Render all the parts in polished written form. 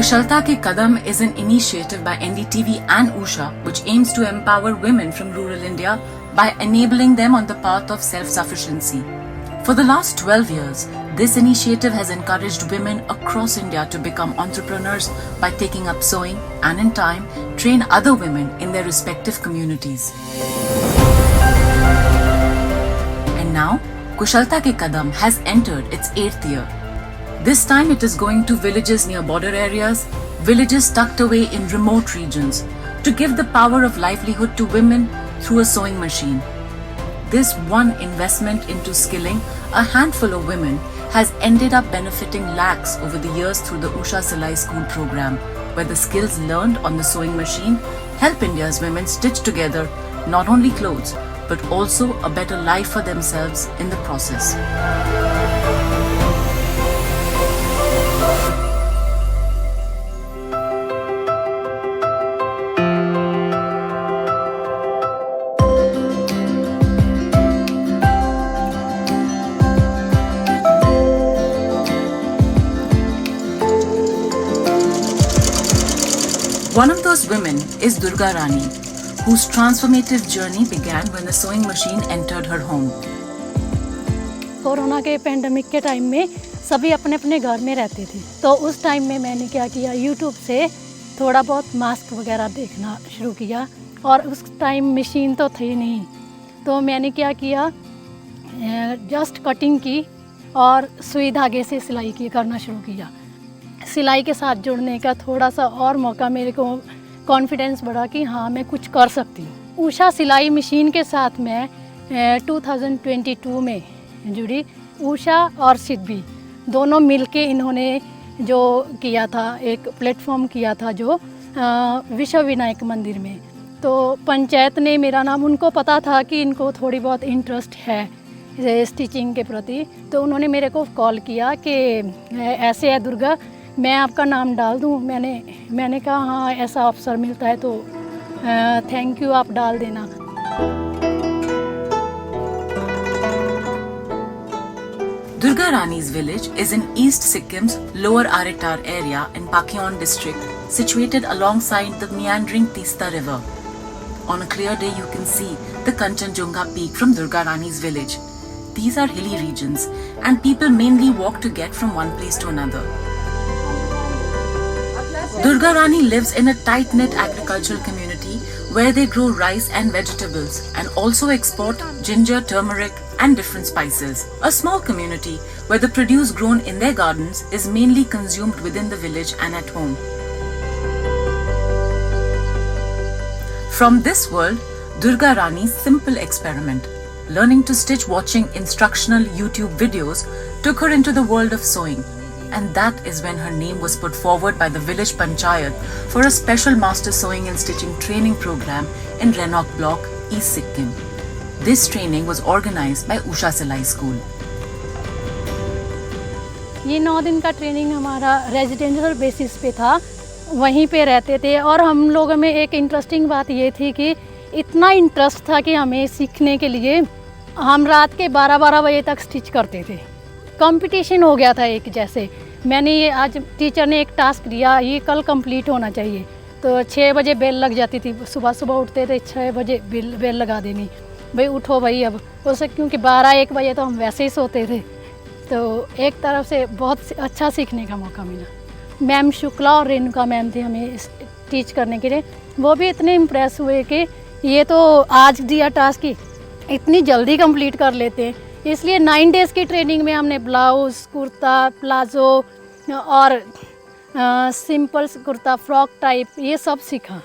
Kushalta Ke Kadam is an initiative by NDTV and USHA which aims to empower women from rural India by enabling them on the path of self-sufficiency. For the last 12 years, this initiative has encouraged women across India to become entrepreneurs by taking up sewing and in time train other women in their respective communities. And now, Kushalta Ke Kadam has entered its 8th year. This time it is going to villages near border areas, villages tucked away in remote regions, to give the power of livelihood to women through a sewing machine. This one investment into skilling a handful of women has ended up benefiting lakhs over the years through the USHA Silai school program, where the skills learned on the sewing machine help India's women stitch together not only clothes, but also a better life for themselves in the process. One of those women is Durga Rani, whose transformative journey began when the sewing machine entered her home. Corona के pandemic के time में सभी अपने अपने घर में रहते थे, तो उस टाइम में मैंने क्या किया, यूट्यूब से थोड़ा बहुत मास्क वगैरह देखना शुरू किया। और उस टाइम मशीन तो थी नहीं, तो मैंने क्या किया, जस्ट कटिंग की और सुई धागे से सिलाई की करना शुरू किया। सिलाई के साथ जुड़ने का थोड़ा सा और मौका मेरे को कॉन्फिडेंस बढ़ा कि हाँ मैं कुछ कर सकती हूँ। उषा सिलाई मशीन के साथ मैं 2022 में जुड़ी। उषा और सिद्धि दोनों मिलके इन्होंने जो किया था, एक प्लेटफॉर्म किया था जो विश्व विनायक मंदिर में, तो पंचायत ने मेरा नाम, उनको पता था कि इनको थोड़ी बहुत इंटरेस्ट है स्टिचिंग के प्रति, तो उन्होंने मेरे को कॉल किया कि ऐसे है दुर्गा, मैं आपका नाम डाल दूं। मैंने कहा हाँ ऐसा अवसर मिलता है तो थैंक यू, आप डाल देना। Durga Rani's village is in East Sikkim's Lower Aretar area in Pakyon district, situated alongside the meandering Tista river. On a clear day you can see the Kanchenjunga peak from Durga Rani's village. These are hilly regions and people mainly walk to get from one place to another. Durga Rani lives in a tight-knit agricultural community where they grow rice and vegetables and also export ginger, turmeric and different spices. A small community where the produce grown in their gardens is mainly consumed within the village and at home. From this world, Durga Rani's simple experiment, learning to stitch watching instructional YouTube videos, took her into the world of sewing. And that is when her name was put forward by the village panchayat for a special master sewing and stitching training program in Renok block, East Sikkim. This training was organized by USHA Silai school. ये 9 दिन का training हमारा residential basis पे था, वहीं पे रहते थे। और हम लोगों में एक इंटरेस्टिंग बात ये थी कि इतना इंटरेस्ट था कि हमें सीखने के लिए हम रात के 12-12 बजे तक स्टिच करते थे। कंपटीशन हो गया था एक जैसे। मैंने ये आज टीचर ने एक टास्क दिया, ये कल कंप्लीट होना चाहिए, तो 6 बजे बेल लग जाती थी। सुबह उठते थे 6 बजे बेल लगा देनी, भाई उठो भाई अब उससे, क्योंकि 12-1 बजे तो हम वैसे ही सोते थे। तो एक तरफ से बहुत अच्छा सीखने का मौका मिला। मैम शुक्ला और रेणुका मैम थे हमें टीच करने के लिए, वो भी इतने इम्प्रेस हुए कि ये तो आज दिया टास्क ही इतनी जल्दी कंप्लीट कर लेते हैं। इसलिए 9 डेज़ की ट्रेनिंग में हमने ब्लाउज़, कुर्ता, प्लाजो और सिंपल कुर्ता, फ्रॉक टाइप, ये सब सीखा।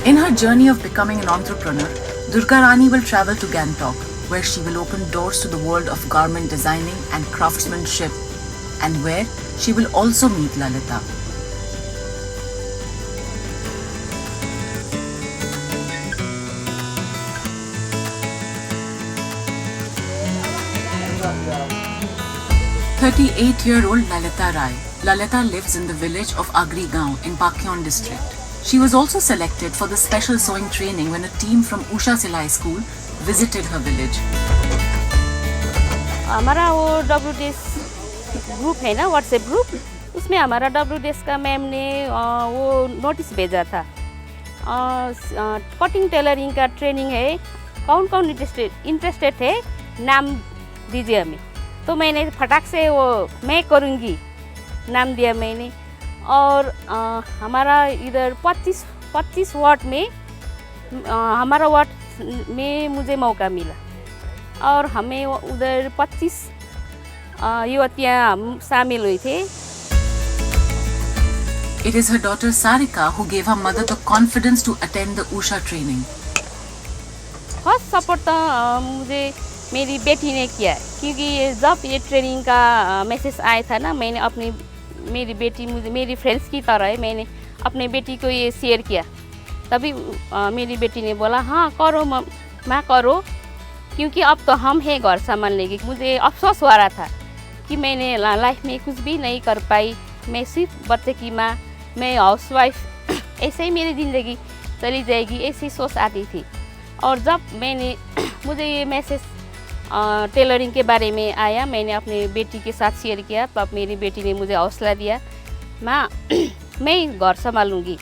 In her journey of becoming an entrepreneur, Durga Rani will travel to Gangtok, where she will open doors to the world of garment designing and craftsmanship, and where she will also meet Lalita. "38-year-old Lalita Rai. Lalita lives in the village of Agri Gaon in Pakyon district. She was also selected for the special sewing training when a team from USHA Silai school visited her village. हमारा वो WTS group है ना, WhatsApp group, उसमें हमारा WDS का ma'am ने वो notice भेजा था, कटिंग टेलरिंग का ट्रेनिंग है, कौन कौन इंटरेस्टेड थे, नाम दीजिए हमें। तो मैंने फटाक से वो मैं करूँगी नाम दिया मैंने। और हमारा इधर 25 वार्ड में हमारा वार्ड में मुझे मौका मिला और हमें उधर 25 युवतियाँ शामिल हुई थे। It is her daughter Sarika who gave her mother the confidence to attend the USHA training. First support तो मुझे मेरी बेटी ने किया है, क्योंकि जब ये ट्रेनिंग का मैसेज आया था ना, मैंने मेरी बेटी मुझे मेरी फ्रेंड्स की तरह है, मैंने अपने बेटी को ये शेयर किया। तभी मेरी बेटी ने बोला हाँ करो माँ करो, क्योंकि अब तो हम हैं घर संभालने की। मुझे अफसोस हो रहा था कि मैंने लाइफ में कुछ भी नहीं कर पाई, मैं सिर्फ बच्चे की माँ, मैं हाउसवाइफ, ऐसे ही मेरी ज़िंदगी चली जाएगी, ऐसी सोच आती थी। और जब मुझे ये मैसेज टेलरिंग के बारे में आया, मैंने अपने बेटी के साथ शेयर किया, तब मेरी बेटी ने मुझे हौसला दिया, माँ मैं घर संभालूँगी,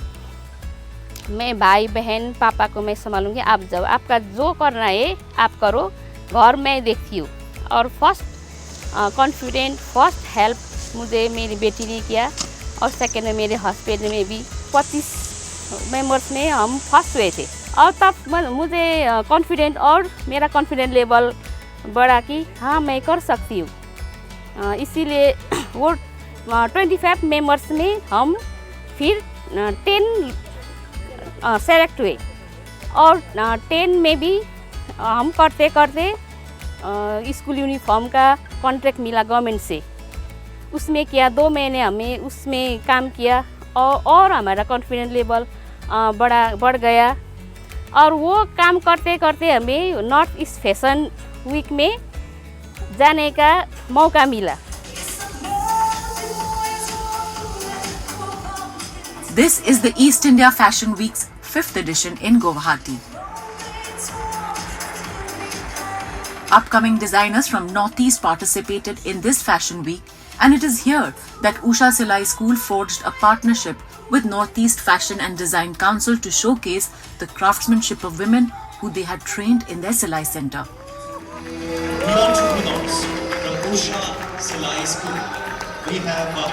मैं भाई बहन पापा को मैं संभालूँगी, आप जाओ, आपका जो करना है आप करो, घर मैं देखती हूँ। और फर्स्ट कॉन्फिडेंट फर्स्ट हेल्प मुझे मेरी बेटी ने किया, और सेकेंड में मेरे हस्बैंड में भी 25 मेंबर्स में हम फर्स्ट हुए थे। और तब मुझे कॉन्फिडेंट और मेरा कॉन्फिडेंट लेवल बढ़ा कि हाँ मैं कर सकती हूँ। इसीलिए वो 25 मेंबर्स में हम फिर 10 सेलेक्ट हुए, और 10 में भी हम करते करते स्कूल यूनिफॉर्म का कॉन्ट्रैक्ट मिला गवर्नमेंट से, उसमें किया 2 महीने हमें उसमें काम किया, और हमारा कॉन्फिडेंस लेवल बढ़ गया। और वो काम करते करते हमें नॉर्थ ईस्ट फैशन वीक में जाने का मौका मिला। This is the East India Fashion Week's 5th edition in Guwahati. Upcoming designers from Northeast participated in this fashion week, and it is here that USHA Silai School forged a partnership with Northeast Fashion and Design Council to showcase the craftsmanship of women who they had trained in their Silai center. The entrepreneurs from USHA Silai School. We have the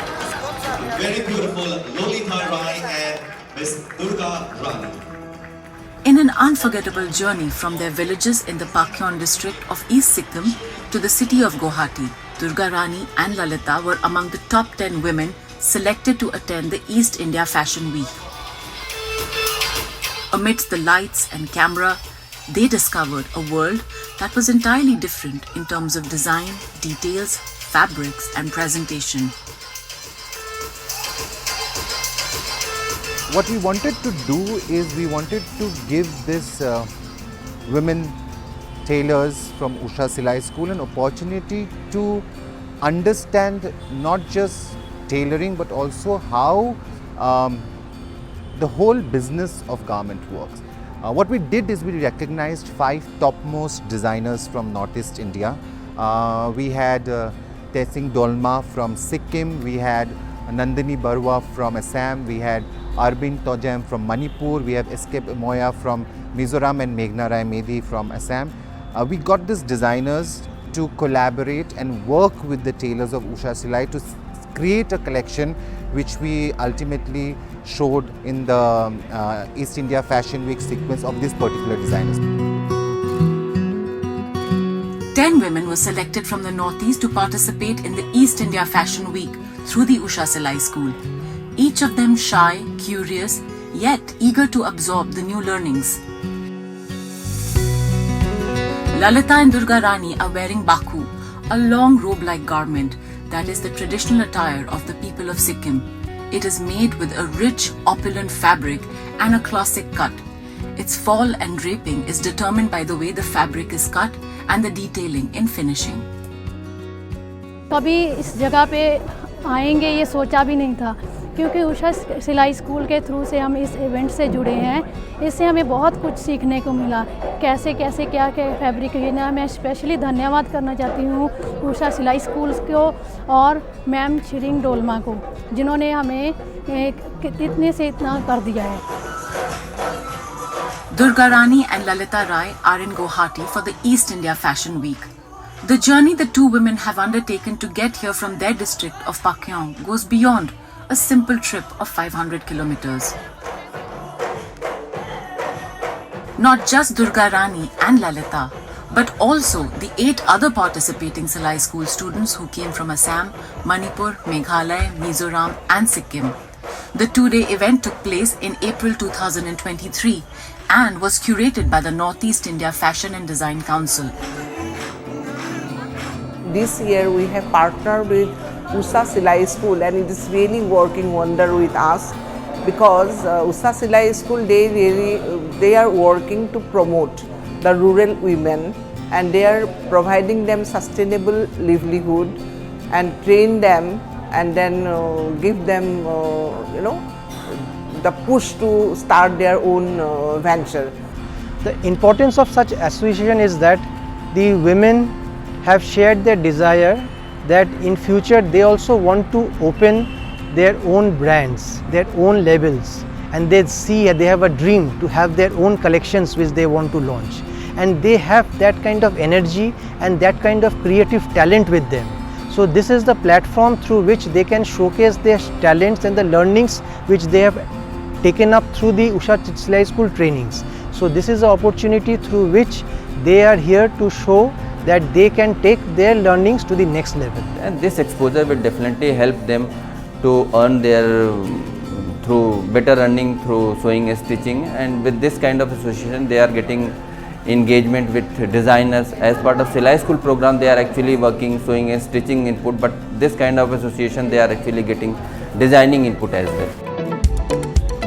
very beautiful Lolita Rai and Miss Durga Rani. In an unforgettable journey from their villages in the Pakyon district of East Sikkim to the city of Guwahati, Durga Rani and Lalita were among the top 10 women selected to attend the East India Fashion Week. Amidst the lights and camera, they discovered a world that was entirely different in terms of design, details, fabrics, and presentation. What we wanted to do is we wanted to give this women tailors from USHA Silai School an opportunity to understand not just tailoring but also how the whole business of garment works. What we did is we recognized 5 topmost designers from Northeast India. We had Tesing Dolma from Sikkim, we had Nandini Barwa from Assam, we had Arbind Tojam from Manipur, we have Escape Moya from Mizoram and Meghna Rai Medhi from Assam. We got these designers to collaborate and work with the tailors of USHA Silai to create a collection which we ultimately showed in the East India Fashion Week sequence of these particular designers. 10 women were selected from the Northeast to participate in the East India Fashion Week through the USHA Silai School. Each of them shy, curious, yet eager to absorb the new learnings. Lalita and Durga Rani are wearing baku, a long robe-like garment that is the traditional attire of the people of Sikkim. It is made with a rich, opulent fabric and a classic cut. Its fall and draping is determined by the way the fabric is cut and the detailing in finishing. कभी इस जगह पे आएंगे ये सोचा भी नहीं था, क्योंकि उषा सिलाई स्कूल के थ्रू से हम इस इवेंट से जुड़े हैं। इससे हमें बहुत कुछ सीखने को मिला, कैसे कैसे क्या क्या फैब्रिक लेना। मैं स्पेशली धन्यवाद करना चाहती हूँ उषा सिलाई स्कूल को और मैम शिरिंग डोलमा को, जिन्होंने हमें इतने से इतना कर दिया है। Durga Rani and Lalita Rai are in Guwahati for the East India Fashion Week. The journey the two women have undertaken to get here from their district of Pakyong goes beyond a simple trip of 500 kilometers. Not just Durga Rani and Lalita, but also the 8 other participating Silai school students who came from Assam, Manipur, Meghalaya, Mizoram and Sikkim. The 2-day event took place in April 2023 and was curated by the Northeast India Fashion and Design Council. This year we have partnered with USHA Silai School, and it is really working wonder with us, because USHA Silai School, they are working to promote the rural women, and they are providing them sustainable livelihood and train them, and then give them the push to start their own venture. The importance of such association is that the women have shared their desire that in future they also want to open their own brands, their own labels, and they have a dream to have their own collections which they want to launch, and they have that kind of energy and that kind of creative talent with them. So this is the platform through which they can showcase their talents and the learnings which they have taken up through the USHA Silai School trainings. So this is the opportunity through which they are here to show that they can take their learnings to the next level. And this exposure will definitely help them to earn their through better earning through sewing and stitching, and with this kind of association they are getting engagement with designers. As part of Silai School program they are actually working sewing and stitching input, but this kind of association they are actually getting designing input as well.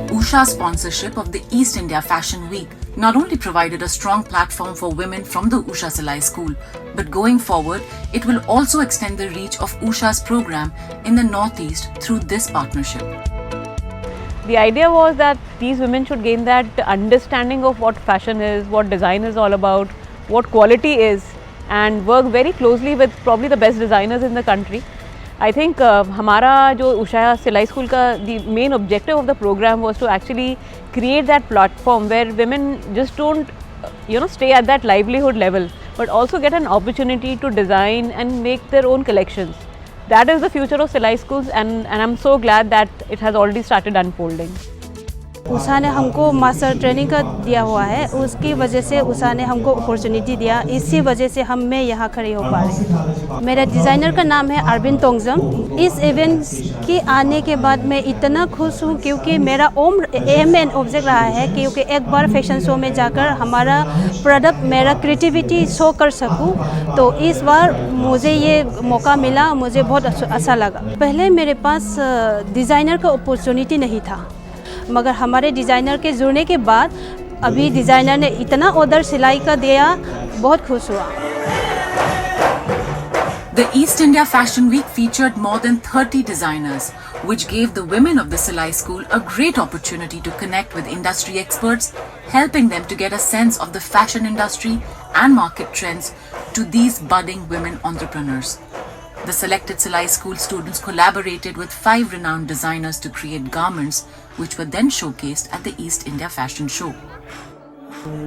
USHA's sponsorship of the East India Fashion Week not only provided a strong platform for women from the USHA Silai School, but going forward, it will also extend the reach of USHA's program in the Northeast through this partnership. The idea was that these women should gain that understanding of what fashion is, what design is all about, what quality is, and work very closely with probably the best designers in the country. I think हमारा जो उषा सिलाई school का the main objective of the program was to actually create that platform where women just don't stay at that livelihood level, but also get an opportunity to design and make their own collections. That is the future of Silai schools, and I'm so glad that it has already started unfolding. Usha ने हमको master training का दिया हुआ है, उसकी वजह से उषा ने हमको अपॉर्चुनिटी दिया, इसी वजह से मैं यहाँ खड़ी हो पा रही। मेरा डिज़ाइनर का नाम है अरविंद तोंगजम। इस इवेंट के आने के बाद मैं इतना खुश हूँ, क्योंकि मेरा एम एंड ऑब्जेक्ट रहा है क्योंकि एक बार फैशन शो में जाकर हमारा प्रोडक्ट, मेरा क्रिएटिविटी शो कर सकूँ। तो इस बार मुझे ये मौका मिला, मुझे बहुत अच्छा लगा। पहले मेरे पास डिज़ाइनर का अपॉर्चुनिटी नहीं था, मगर हमारे डिज़ाइनर के जुड़ने के बाद अभी डिज़ाइनर ने इतना ऑर्डर सिलाई का दिया, बहुत खुश हुआ। The East India Fashion Week featured more than 30 designers, which gave the women of the Silai School a great opportunity to connect with industry experts, helping them to get a sense of the fashion industry and market trends to these budding women entrepreneurs. The selected Silai School students collaborated with 5 renowned designers to create garments, which were then showcased at the East India Fashion Show.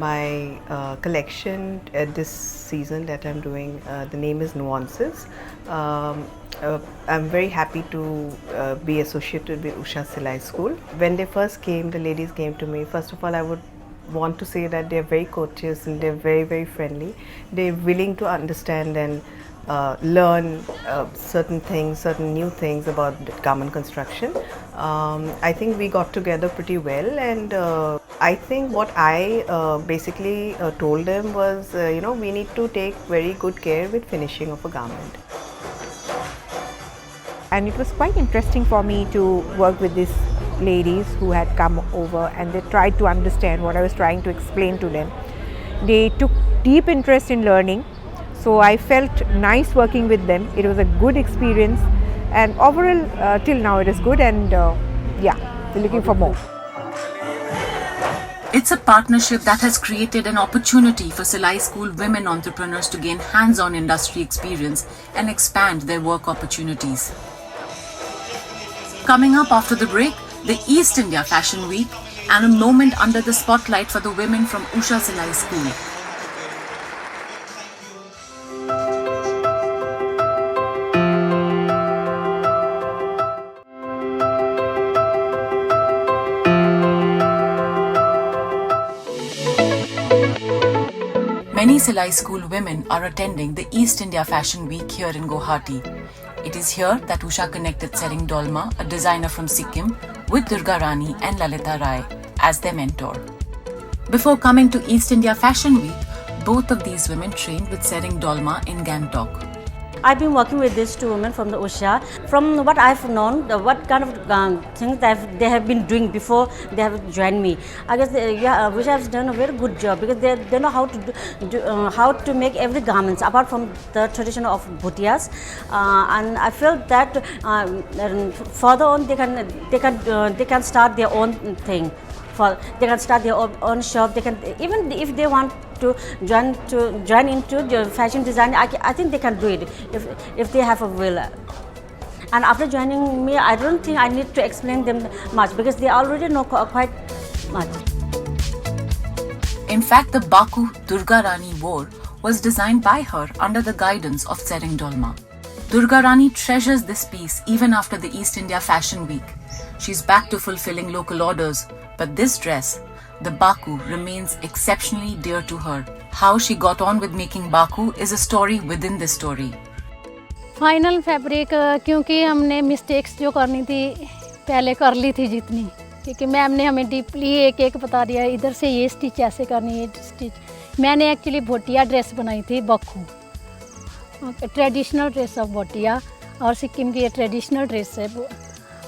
My collection this season that I'm doing, the name is Nuances. I'm very happy to be associated with USHA Silai School. When they first came, the ladies came to me. First of all, I would want to say that they're very courteous and they're very, very friendly. They're willing to understand and learn certain things, certain new things about garment construction. I think we got together pretty well, and I think what I basically told them was, we need to take very good care with finishing of a garment. And it was quite interesting for me to work with these ladies who had come over, and they tried to understand what I was trying to explain to them. They took deep interest in learning. So I felt nice working with them. It was a good experience, and overall till now it is good, and yeah, they're looking for more. It's a partnership that has created an opportunity for Silai School women entrepreneurs to gain hands-on industry experience and expand their work opportunities. Coming up after the break, the East India Fashion Week and a moment under the spotlight for the women from USHA Silai School. Many Silai School women are attending the East India Fashion Week here in Guwahati. It is here that Usha connected Sering Dolma, a designer from Sikkim, with Durga Rani and Lalita Rai as their mentor. Before coming to East India Fashion Week, both of these women trained with Sering Dolma in Gangtok. I've been working with these two women from the USHA. From what I've known, what kind of things that they have been doing before they have joined me, I guess USHA has done a very good job because they know how to how to make every garments apart from the tradition of bhutias, and I feel that further on they can start their own thing. They can start their own shop. They can, even if they want to join into fashion design, I think they can do it if they have a will. And after joining me, I don't think I need to explain them much because they already know quite much. In fact, the Baku Durga Rani wore was designed by her under the guidance of Sering Dolma. Durga Rani treasures this piece even after the East India Fashion Week. She's back to fulfilling local orders, but this dress, the Baku, remains exceptionally dear to her. How she got on with making Baku is a story within this story. Final fabric क्योंकि हमने mistakes जो करनी थी पहले कर ली थी जितनी, क्योंकि मैम ने हमें डीपली एक एक बता दिया, इधर से ये स्टिच ऐसे करनी है स्टिच। मैंने एक्चुअली भोटिया ड्रेस बनाई थी बक्खू, ट्रेडिशनल ड्रेस ऑफ भोटिया, और सिक्किम की ये ट्रेडिशनल ड्रेस है,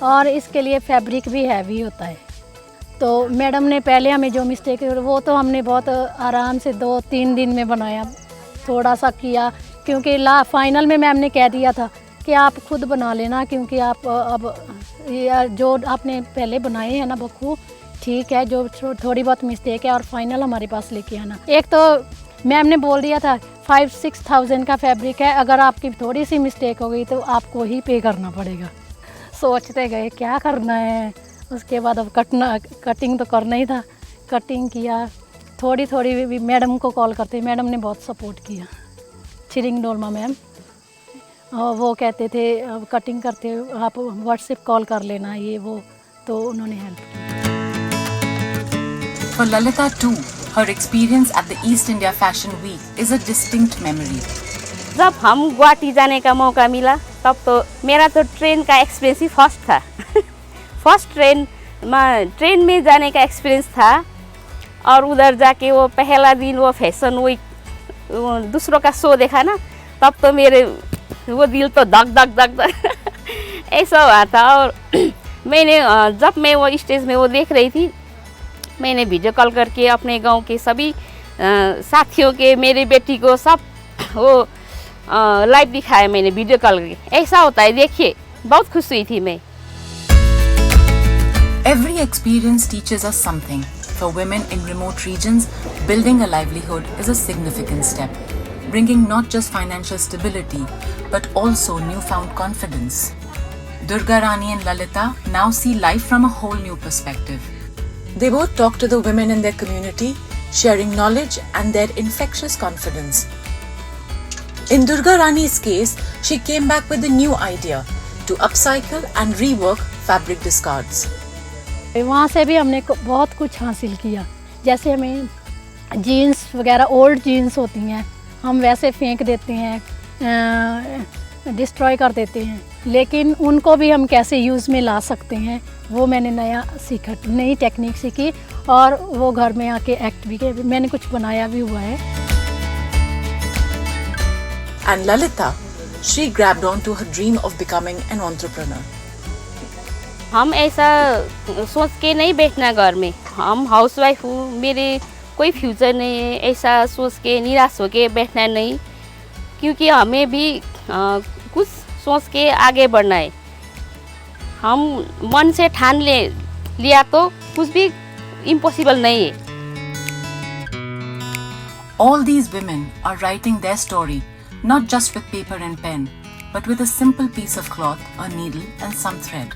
और इसके लिए फैब्रिक भी हैवी होता है। तो मैडम ने पहले हमें जो मिस्टेक वो तो हमने बहुत आराम से 2-3 दिन में बनाया, थोड़ा सा किया, क्योंकि फाइनल में मैम ने कह दिया था कि आप खुद बना लेना, क्योंकि आप अब जो आपने पहले बनाए हैं ना बक्खू, ठीक है, जो थोड़ी बहुत मिस्टेक है और फाइनल हमारे पास लेके आना। एक तो मैम ने बोल दिया था 5-6 थाउजेंड का फैब्रिक है, अगर आपकी थोड़ी सी मिस्टेक हो गई तो आपको ही पे करना पड़ेगा। सोचते गए क्या करना है, उसके बाद अब कटिंग तो करना ही था, कटिंग किया, थोड़ी थोड़ी भी मैडम को कॉल करते, मैडम ने बहुत सपोर्ट किया, छिरिंग डोलमा मैम, और वो कहते थे अब कटिंग करते आप व्हाट्सएप कॉल कर लेना ये वो, तो उन्होंने हेल्प की। For Lalita too, her experience at the East India Fashion Week is a distinct memory. जब हम गुवाहाटी जाने का मौका मिला तब तो मेरा तो ट्रेन का एक्सपीरियंस ही फर्स्ट था। फर्स्ट ट्रेन में जाने का एक्सपीरियंस था, और उधर जाके वो पहला दिन वो फैशन वीक दूसरों का शो देखा ना, तब तो मेरे वो दिल तो धक धक धक धक ऐसा हुआ था। और मैंने जब मैं वो स्टेज में वो देख रही थी, मैंने वीडियो कॉल करके अपने गांव के सभी साथियों के, मेरे बेटी को सब वो लाइव दिखाया मैंने वीडियो कॉल करके। ऐसा होता है, देखिए बहुत खुश हुई थी मैं। Every experience teaches us something. For women in remote regions, building a livelihood is a significant step, bringing not just financial stability, but also newfound confidence. Durga Rani and Lalita now see life from a whole new perspective. They both talk to the women in their community, sharing knowledge and their infectious confidence. In Durga Rani's case, she came back with a new idea to upcycle and rework fabric discards. वहाँ से भी हमने बहुत कुछ हासिल किया, जैसे हमें जीन्स वगैरह, ओल्ड जीन्स होती हैं, हम वैसे फेंक देते हैं, डिस्ट्रॉय कर देते हैं, लेकिन उनको भी हम कैसे यूज़ में ला सकते हैं, वो मैंने नया सीखा, नई टेक्निक सीखी, और वो घर में आके एक्ट भी किया, मैंने कुछ बनाया भी हुआ है। And Lalita, she grabbed on to her dream of becoming an entrepreneur. हम ऐसा सोच के नहीं बैठना घर में, हम हाउसवाइफ हूँ, मेरे कोई फ्यूचर नहीं है, ऐसा सोच के निराश हो के बैठना नहीं, क्योंकि हमें भी कुछ सोच के आगे बढ़ना है। हम मन से ठान लिया तो कुछ भी इम्पॉसिबल नहीं है. All these women are writing their story not just with paper and pen, but with a simple piece of cloth, a needle and some thread.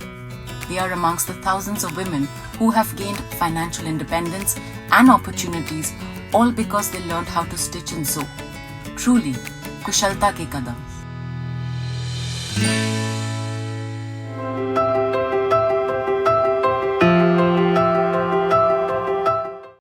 They are amongst the thousands of women who have gained financial independence and opportunities, all because they learned how to stitch and sew. Truly, Kushalta Ke Kadam.